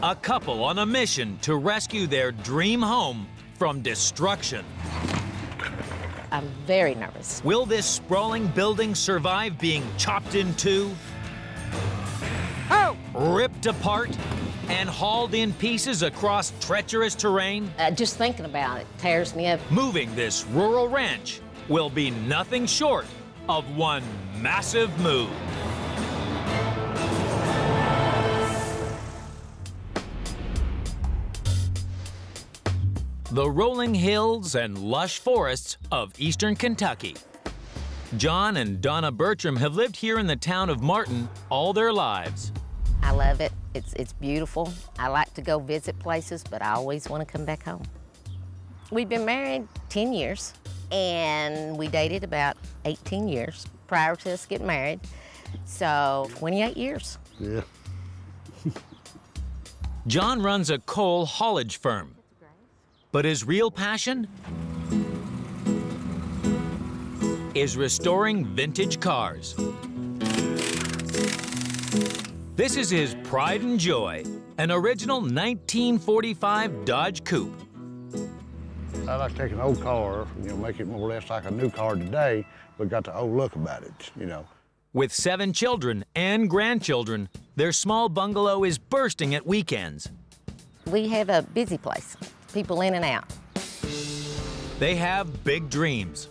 A couple on a mission to rescue their dream home from destruction. I'm very nervous. Will this sprawling building survive being chopped in two, ripped apart, and hauled in pieces across treacherous terrain? Just thinking about it tears me up. Moving this rural ranch will be nothing short of one massive move. The rolling hills and lush forests of eastern Kentucky. John and Donna Bertram have lived here in the town of Martin all their lives. I love it. It's beautiful. I like to go visit places, but I always want to come back home. We've been married 10 years, and we dated about 18 years prior to us getting married. So 28 years. Yeah. John runs a coal haulage firm. But his real passion is restoring vintage cars. This is his pride and joy, an original 1945 Dodge Coupe. I like to take an old car, make it more or less like a new car today, but got the old look about it, With 7 children and grandchildren, their small bungalow is bursting at weekends. We have a busy place. People in and out. They have big dreams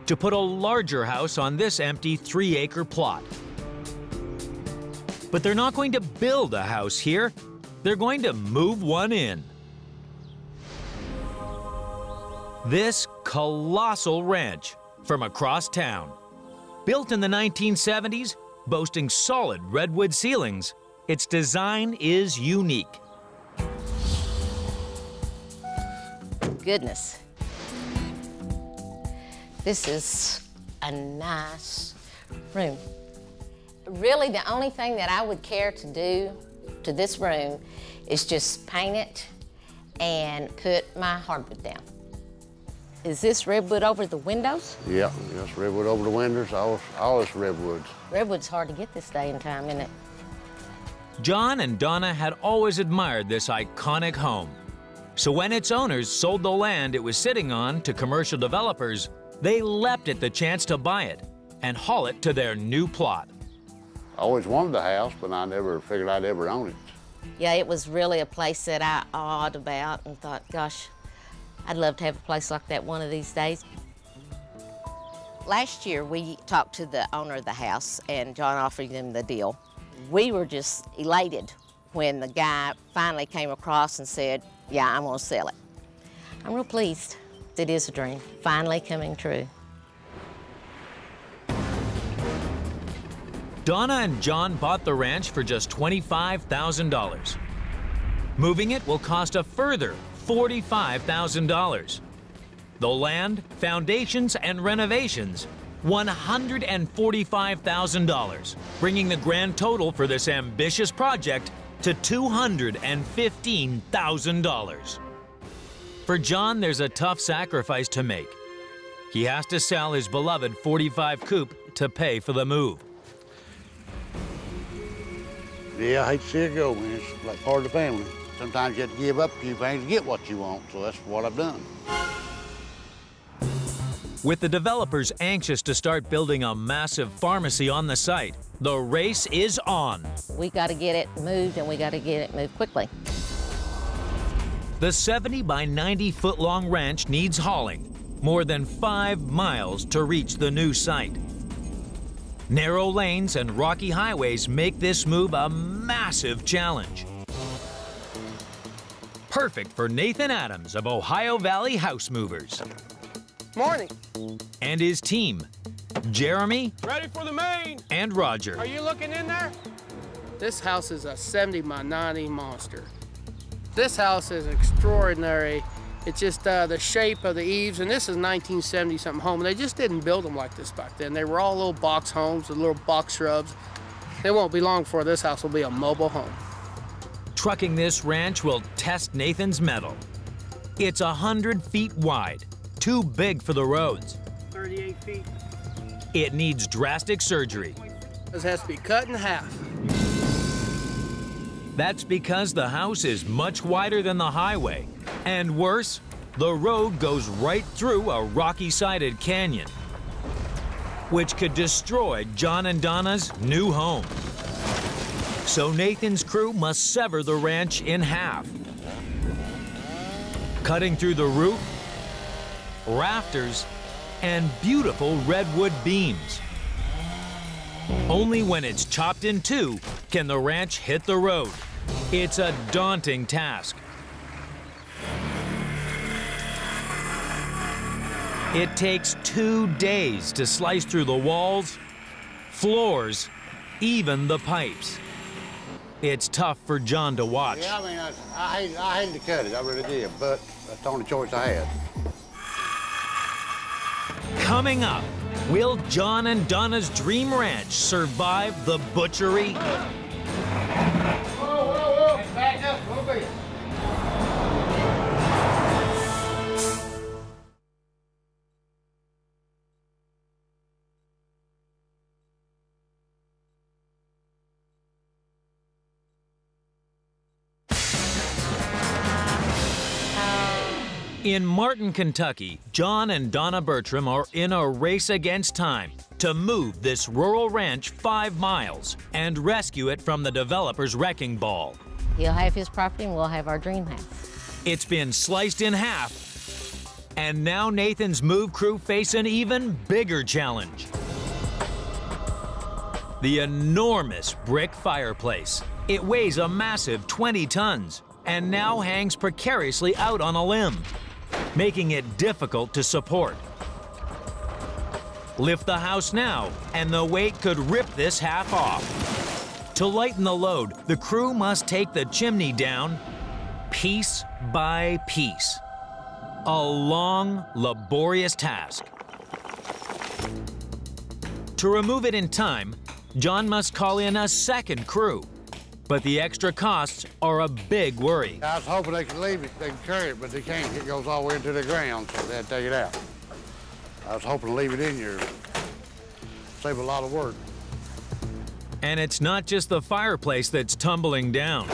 to put a larger house on this empty 3-acre plot. But they're not going to build a house here. They're going to move one in. This colossal ranch from across town. Built in the 1970s, boasting solid redwood ceilings, its design is unique. Goodness. This is a nice room. Really, the only thing that I would care to do to this room is just paint it and put my hardwood down. Is this redwood over the windows? Yeah, it's redwood over the windows, all this redwoods. Redwood's hard to get this day and time, isn't it? John and Donna had always admired this iconic home. So when its owners sold the land it was sitting on to commercial developers, they leapt at the chance to buy it and haul it to their new plot. I always wanted the house, but I never figured I'd ever own it. Yeah, it was really a place that I awed about and thought, gosh, I'd love to have a place like that one of these days. Last year, we talked to the owner of the house, and John offered him the deal. We were just elated when the guy finally came across and said, yeah, I'm gonna sell it. I'm real pleased. It is a dream, finally coming true. Donna and John bought the ranch for just $25,000. Moving it will cost a further $45,000. The land, foundations, and renovations, $145,000, bringing the grand total for this ambitious project to $215,000. For John, there's a tough sacrifice to make. He has to sell his beloved 45 coupe to pay for the move. Yeah, I hate to see it go, man. It's like part of the family. Sometimes you have to give up a few things to get what you want, so that's what I've done. With the developers anxious to start building a massive pharmacy on the site, the race is on. We got to get it moved, and we got to get it moved quickly. The 70 by 90 foot long ranch needs hauling, more than 5 miles to reach the new site. Narrow lanes and rocky highways make this move a massive challenge. Perfect for Nathan Adams of Ohio Valley House Movers. Morning. And his team, Jeremy. Ready for the main. And Roger. Are you looking in there? This house is a 70 by 90 monster. This house is extraordinary. It's just the shape of the eaves, and this is 1970-something home. And they just didn't build them like this back then. They were all little box homes with little box shrubs. It won't be long before this house will be a mobile home. Trucking this ranch will test Nathan's mettle. It's 100 feet wide, too big for the roads. 38 feet. It needs drastic surgery. This has to be cut in half. That's because the house is much wider than the highway. And worse, the road goes right through a rocky-sided canyon, which could destroy John and Donna's new home. So Nathan's crew must sever the ranch in half, cutting through the roof, rafters, and beautiful redwood beams. Only when it's chopped in two can the ranch hit the road. It's a daunting task. It takes 2 days to slice through the walls, floors, even the pipes. It's tough for John to watch. Yeah, I mean, I hated to cut it, I really did, but that's the only choice I had. Coming up, will John and Donna's dream ranch survive the butchery? Whoa, back up a little bit. In Martin, Kentucky, John and Donna Bertram are in a race against time to move this rural ranch 5 miles and rescue it from the developer's wrecking ball. He'll have his property and we'll have our dream house. It's been sliced in half, and now Nathan's move crew face an even bigger challenge. The enormous brick fireplace. It weighs a massive 20 tons and now hangs precariously out on a limb, making it difficult to support. Lift the house now, and the weight could rip this half off. To lighten the load, the crew must take the chimney down piece by piece. A long, laborious task. To remove it in time, John must call in a second crew. But the extra costs are a big worry. I was hoping they could leave it, they can carry it, but they can't. It goes all the way into the ground, so they had to take it out. I was hoping to leave it in here, save a lot of work. And it's not just the fireplace that's tumbling down.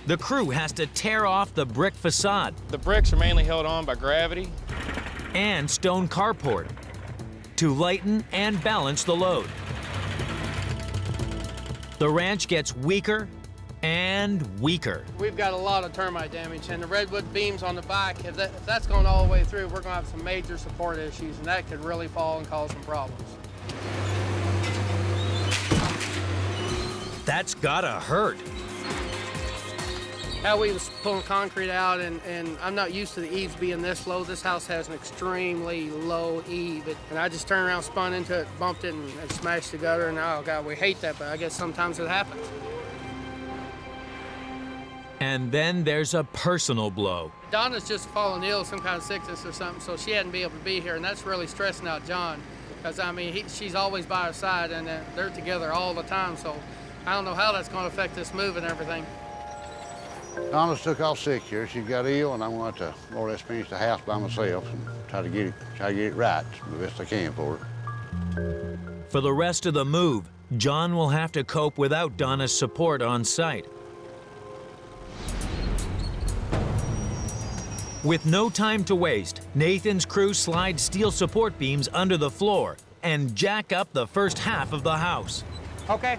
The crew has to tear off the brick facade. The bricks are mainly held on by gravity. And stone carport to lighten and balance the load. The ranch gets weaker and weaker. We've got a lot of termite damage, and the redwood beams on the back, if that's going all the way through, we're going to have some major support issues, and that could really fall and cause some problems. That's gotta hurt. How we was pulling concrete out, and I'm not used to the eaves being this low. This house has an extremely low eave. And I just turned around, spun into it, bumped it, and smashed the gutter. And oh God, we hate that, but I guess sometimes it happens. And then there's a personal blow. Donna's just fallen ill, some kind of sickness or something, so she hadn't been able to be here, and that's really stressing out John. Because, I mean, she's always by her side, and they're together all the time, so I don't know how that's going to affect this move and everything. Donna's took off sick here. She got ill, and I'm going to more or less finish the house by myself and try to get it right the best I can for her. For the rest of the move, John will have to cope without Donna's support on site. With no time to waste, Nathan's crew slide steel support beams under the floor and jack up the first half of the house. Okay.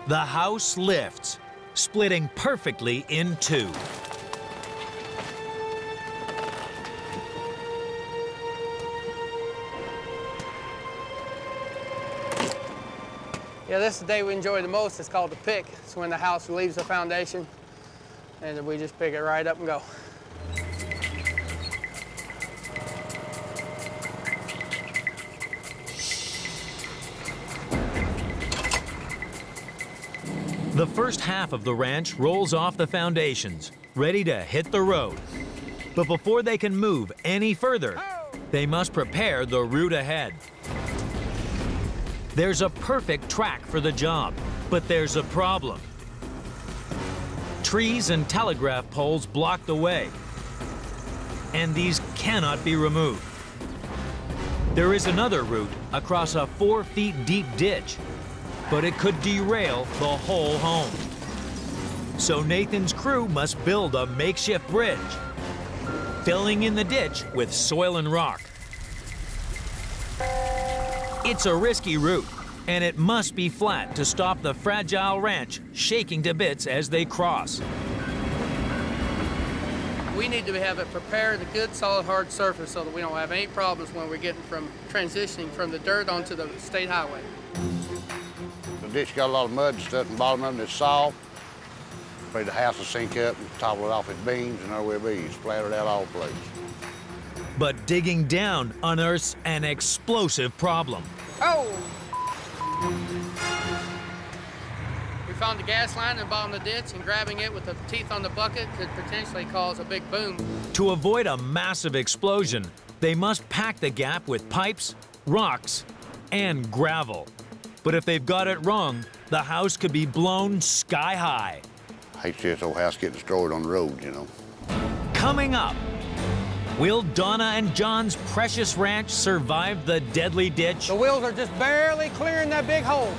The house lifts, splitting perfectly in two. Yeah, this is the day we enjoy the most. It's called the pick. It's when the house leaves the foundation, and then we just pick it right up and go. The first half of the ranch rolls off the foundations, ready to hit the road. But before they can move any further, they must prepare the route ahead. There's a perfect track for the job, but there's a problem. Trees and telegraph poles block the way, and these cannot be removed. There is another route across a 4 feet deep ditch, but it could derail the whole home. So Nathan's crew must build a makeshift bridge, filling in the ditch with soil and rock. It's a risky route, and it must be flat to stop the fragile ranch shaking to bits as they cross. We need to have it prepared, a good, solid, hard surface so that we don't have any problems when we're getting from transitioning from the dirt onto the state highway. The ditch got a lot of mud and stuff in the bottom of it, it's soft. Afraid the house will sink up and topple it off its beams, and there we'll be, splattered out all places. But digging down unearths an explosive problem. Oh! We found the gas line in the bottom of the ditch, and grabbing it with the teeth on the bucket could potentially cause a big boom. To avoid a massive explosion, they must pack the gap with pipes, rocks, and gravel. But if they've got it wrong, the house could be blown sky high. I hate to see this old house get destroyed on the road, you know. Coming up, will Donna and John's precious ranch survive the deadly ditch? The wheels are just barely clearing that big hole.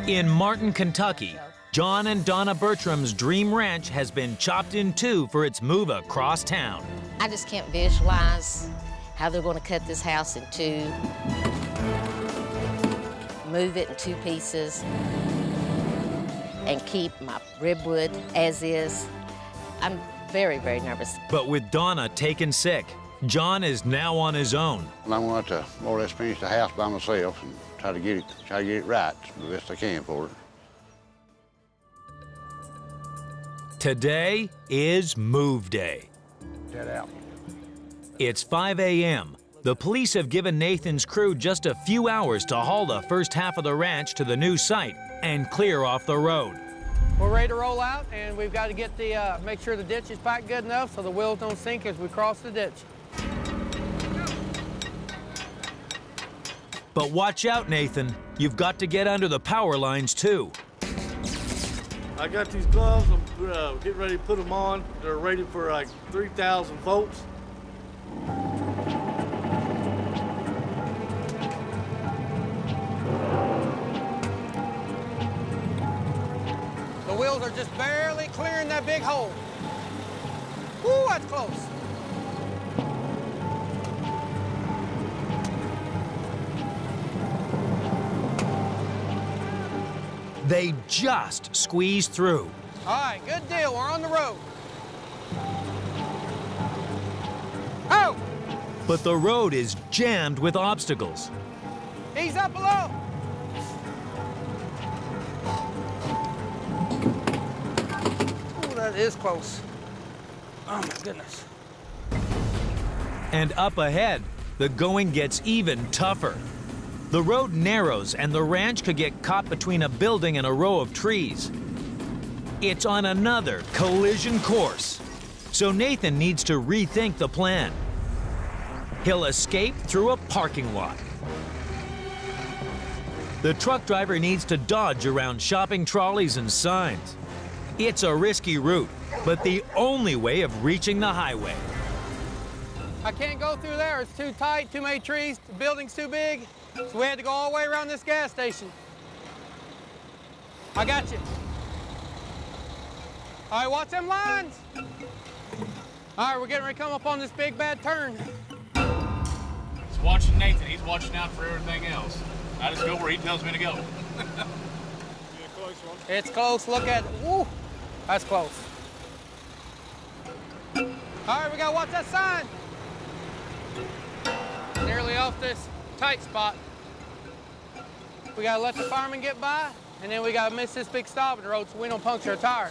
In Martin, Kentucky, John and Donna Bertram's dream ranch has been chopped in two for its move across town. I just can't visualize how they're going to cut this house in two, move it in 2 pieces, and keep my ribwood as is. I'm very, very nervous. But with Donna taken sick, John is now on his own. And I'm going to have to more or less finish the house by myself and try to get it right the best I can for her. Today is move day. Get out. It's 5 a.m. The police have given Nathan's crew just a few hours to haul the first half of the ranch to the new site and clear off the road. We're ready to roll out, and we've got to get the make sure the ditch is packed good enough so the wheels don't sink as we cross the ditch. But watch out, Nathan. You've got to get under the power lines, too. I got these gloves. I'm getting ready to put them on. They're rated for like 3,000 volts. The wheels are just barely clearing that big hole. Woo, that's close. They just squeezed through. All right, good deal. We're on the road. Oh! But the road is jammed with obstacles. Ease up below. Ooh, that is close. Oh, my goodness. And up ahead, the going gets even tougher. The road narrows and the ranch could get caught between a building and a row of trees. It's on another collision course. So Nathan needs to rethink the plan. He'll escape through a parking lot. The truck driver needs to dodge around shopping trolleys and signs. It's a risky route, but the only way of reaching the highway. I can't go through there. It's too tight, too many trees, the building's too big. So we had to go all the way around this gas station. I got you. All right, watch them lines. All right, we're getting ready to come up on this big bad turn. He's watching Nathan. He's watching out for everything else. I just go where he tells me to go. It's close. Look at it. Woo, that's close. All right, we gotta watch that sign. Nearly off this tight spot. We gotta let the fireman get by, and then we gotta miss this big stop in the road so we don't puncture a tire.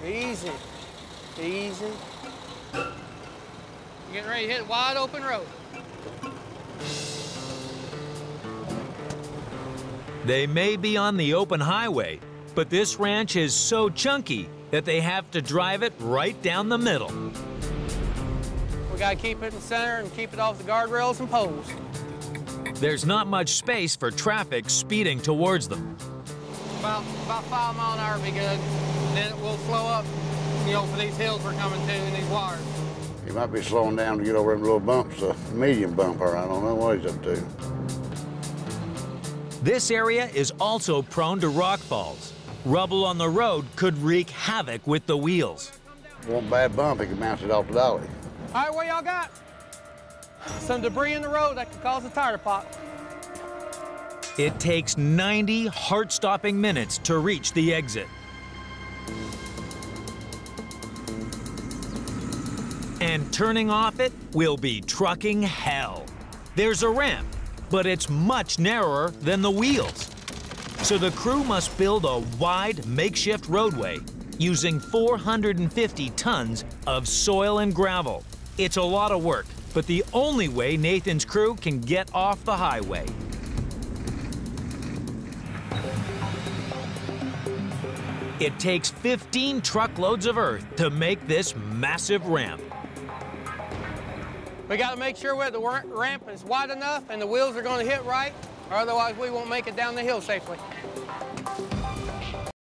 Easy, easy. You're getting ready to hit a wide open road. They may be on the open highway, but this ranch is so chunky, that they have to drive it right down the middle. We gotta keep it in the center and keep it off the guardrails and poles. There's not much space for traffic speeding towards them. About 5 miles an hour would be good. Then it will slow up, you know, for these hills we're coming to and these wires. He might be slowing down to get over them little bumps, a medium bump, or I don't know what he's up to. This area is also prone to rock falls. Rubble on the road could wreak havoc with the wheels. One bad bump, he can bounce it off the dolly. All right, what y'all got? Some debris in the road that could cause a tire to pop. It takes 90 heart-stopping minutes to reach the exit. And turning off it will be trucking hell. There's a ramp, but it's much narrower than the wheels. So the crew must build a wide makeshift roadway using 450 tons of soil and gravel. It's a lot of work, but the only way Nathan's crew can get off the highway. It takes 15 truckloads of earth to make this massive ramp. We got to make sure that the ramp is wide enough and the wheels are going to hit right, or otherwise we won't make it down the hill safely.